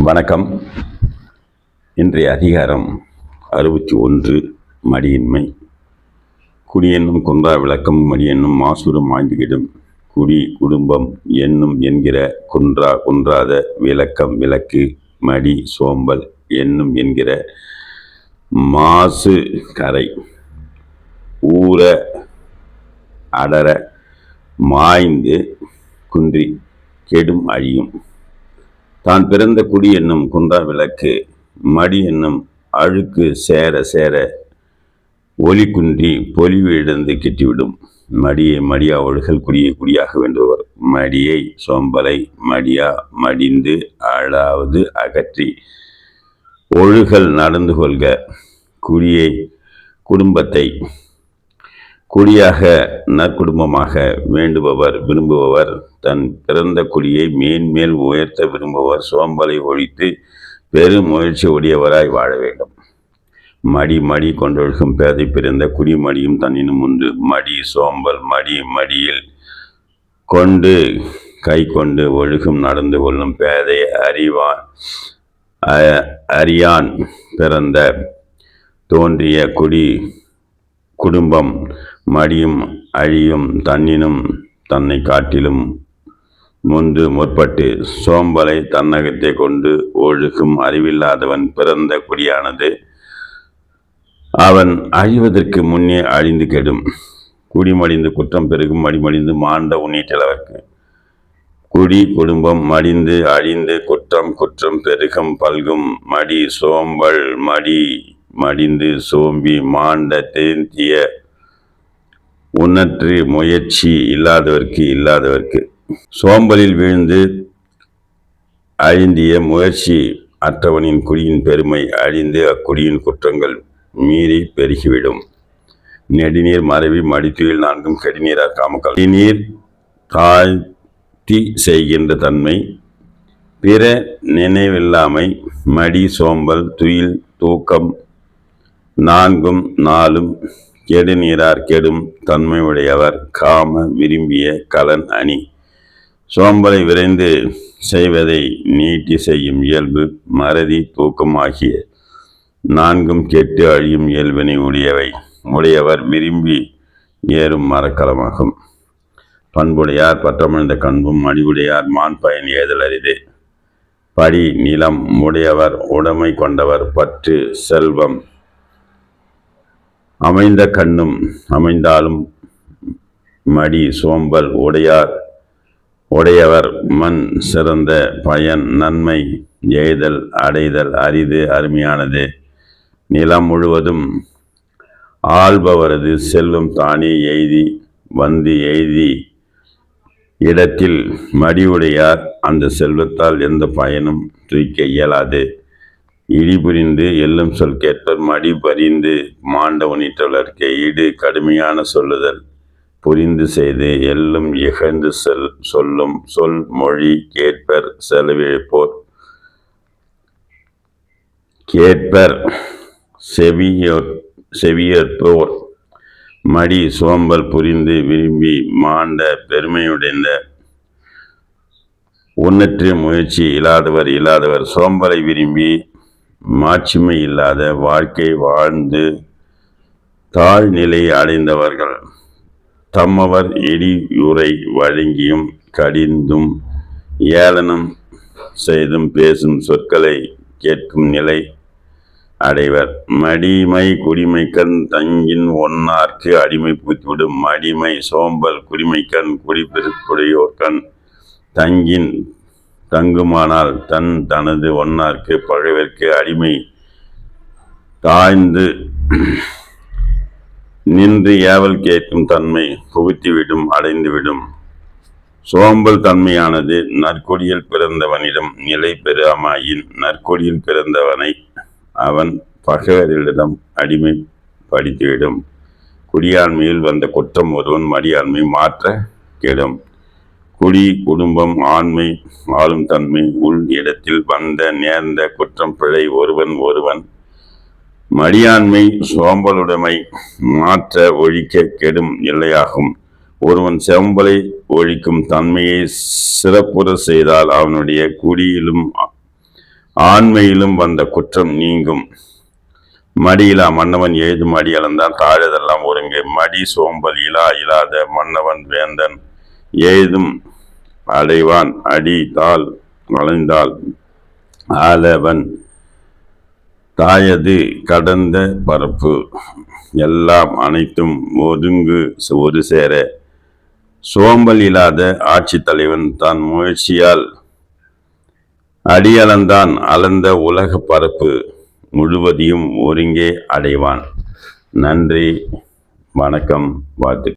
வணக்கம். இன்றைய அதிகாரம் 61. மடியின்மை. குடி என்னும் குன்றா விளக்கம் மடி என்னும் மாசூரம் ஆய்ந்துகிடும். குடி குடும்பம் என்னும் என்கிற குன்றாத விளக்கம் விளக்கு மடி சோம்பல் என்னும் என்கிற மாசு கரை ஊற அடர மாய்ந்து குன்றி கெடும் அழியும். தான் பிறந்த குடி என்னும் குன்றா விளக்கு மடி என்னும் அழுக்கு சேர சேர ஒளி குன்றி பொலிவு இழந்து கெட்டிவிடும். மடியை மடியா ஒழுகல் குடியை குடியாக வேண்டுவர். மடியை சோம்பலை மடியா மடிந்து அழாவது அகற்றி ஒழுகல் நடந்து கொள்க. குடியை குடும்பத்தை குடியாக நற்குடும்பமாக வேண்டுபவர் விரும்புபவர் தன் பிறந்த குடியை மேன்மேல் உயர்த்த விரும்புபவர் சோம்பலை ஒழித்து பெரும் முயற்சி உடையவராய் வாழ வேண்டும். மடி கொண்டொழுகும் பேதை பிறந்த குடி மடியும் தன்னினும் உண்டு. மடி சோம்பல் மடியில் கொண்டு கை கொண்டு ஒழுகும் நடந்து கொள்ளும் பேதை அறியான் பிறந்த தோன்றிய குடும்பம் மடியும் அழியும் தன்னினும் தன்னை காட்டிலும் முற்பட்டு சோம்பலை தன்னகத்தை கொண்டு ஒழுகும் அறிவில்லாதவன் பிறந்த குடியானது அவன் அழிவதற்கு முன்னே அழிந்து கெடும். குடிமடிந்து குற்றம் பெருகும் மடிமடிந்து மாண்ட உன்னீட்டளவர்க்கு. குடி குடும்பம் மடிந்து அழிந்து குற்றம் பெருகம் பல்கும். மடி சோம்பல் மடிந்து சோம்பி மாண்ட தேந்திய உன்னற்று முயற்சி இல்லாதவர்க்கு சோம்பலில் வீழ்ந்து அழிந்திய முயற்சி அற்றவனின் குடியின் பெருமை அழிந்து அக்குடியின் குற்றங்கள் மீறி பெருகிவிடும். நெடுநீர் மறைவி மடித்துயில் நான்கும் கெடுநீரார் காமக்கல். நீர் தாழ்த்தி செய்கின்ற தன்மை பிற நினைவில்லாமை மடி சோம்பல் துயில் தூக்கம் நான்கும் நாளும் கெடுநீரார் கெடும் தன்மையுடையவர் காம விரும்பிய கலன் அணி. சோம்பலை விரைந்து செய்வதை நீட்டி செய்யும் இயல்பு மறதி தூக்கம் ஆகிய நான்கும் கெட்டு அழியும் இயல்பினை உடையவர் விரும்பி ஏறும் மரக்கலமாகும். பண்புடையார் பற்றமிழ்ந்த கண்பும் மடிவுடையார் மான் பயன் ஏதல் அரிது. படி நிலம் உடையவர் உடைமை கொண்டவர் பற்று செல்வம் அமைந்த கண்ணும் அமைந்தாலும் மடி சோம்பல் உடையவர் மண் சிறந்த பயன் நன்மை எய்தல் அடைதல் அரிது அருமையானது. நிலம் முழுவதும் ஆள்பவரது செல்வம் தானே எய்தி இடத்தில் மடிவுடையார் அந்த செல்வத்தால் எந்த பயனும் தூய்க்க இயலாது. இடி புரிந்து எல்லும் சொல் கேட்பர் மடி பறிந்து மாண்ட உனிற்றவர்க்கு. இடு கடுமையான சொல்லுதல் புரிந்து செய்து எல்லும் இகழ்ந்து சொல்லும் சொல் மொழி கேட்பர் செவியற்போர். மடி சோம்பல் புரிந்து விரும்பி மாண்ட பெருமையுடைந்த உன்னற்று முயற்சி இல்லாதவர் சோம்பலை விரும்பி மாட்சிமை இல்லாத வாழ்க்கை வாழ்ந்து தாழ்நிலை அடைந்தவர்கள் தம்மவர் இடியுரை வழங்கியும் கடிந்தும் ஏளனம் செய்தும் பேசும் சொற்களை கேட்கும் நிலை அடைவர். மடிமை குடிமைக்கண் தங்கின் ஒன்னார்க்கு அடிமை பூத்திவிடும். மடிமை சோம்பல் குடிமைக்கண் குடிபெருக்குடையோர்கண் தங்குமானால் தனது ஒன்னார்க்கு பகைவர்க்கு அடிமை தாழ்ந்து நின்று ஏவல் கேட்கும் தன்மை புகுத்திவிடும் அடைந்துவிடும். சோம்பல் தன்மையானது நற்கொடியில் பிறந்தவனிடம் நிலை பெறாமாயின் நற்கொடியில் பிறந்தவனை அவன் பகைவரிடம் அடிமைப்படுத்திவிடும். குடியாண்மையில் வந்த குற்றம் ஒருவன் மடியாண்மை மாற்ற கெடும். குடி குடும்பம் ஆண்மை ஆளும் தன்மை உள் இடத்தில் நேர்ந்த குற்றம் பிழை ஒருவன் மடியாண்மை சோம்பலுடைமை மாற்ற ஒழிக்க கெடும் எல்லையாகும். ஒருவன் சோம்பலை ஒழிக்கும் தன்மையை சிறப்புற செய்தால் அவனுடைய குடியிலும் ஆண்மையிலும் வந்த குற்றம் நீங்கும். மடியிலா மன்னவன் எய்தும் அடி அளந்தான் தாழதெல்லாம் ஒருங்கே. மடி சோம்பல் இலாத மன்னவன் வேந்தன் ஏதும் அடைவான். அடி தாள் வளைந்தால் ஆலவன் தாயது கடந்த பரப்பு. எல்லாம் அனைத்தும் ஒதுங்கு ஒரு சேர. சோம்பல் இல்லாத ஆட்சி தலைவன் தான் முயற்சியால் அடியளந்தான். அளந்த உலக பரப்பு முழுவதையும் ஒருங்கே அடைவான். நன்றி, வணக்கம், வாழ்த்து.